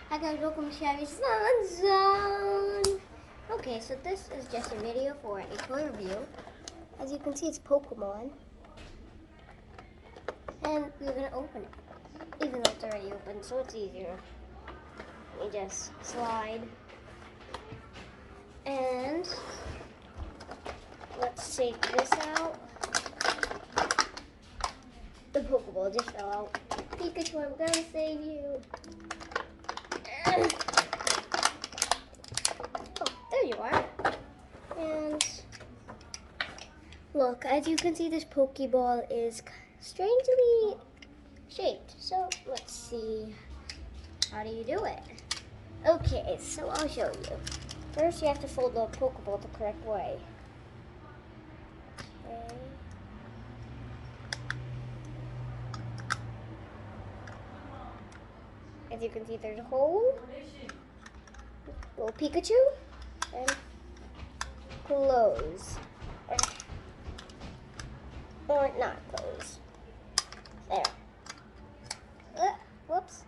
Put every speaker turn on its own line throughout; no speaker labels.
Hi guys, welcome to Shabby's Fun Zone. Okay, so this is just a video for a toy review. As you can see, it's Pokemon. And we're gonna open it. Even though it's already open, so it's easier. We just slide. And let's take this out. The Pokeball just fell out. Pikachu, I'm gonna save you. Oh, there you are. And look, as you can see, this Pokeball is strangely shaped. So let's see. How do you do it? Okay, so I'll show you. First, you have to fold the Pokeball the correct way. Okay. As you can see, there's a hole. Little Pikachu. And close. Or not close. There. Whoops.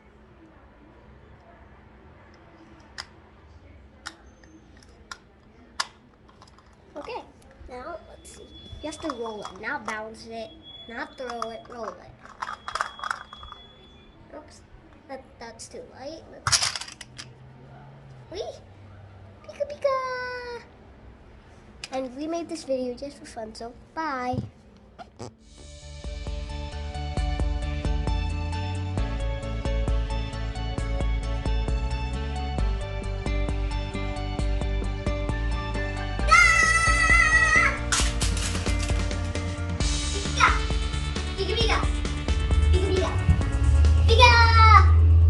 Okay, now let's see. You have to roll it, not bounce it, not throw it, roll it. Oops, that's too light. Whee! Pika pika! And we made this video just for fun, so bye.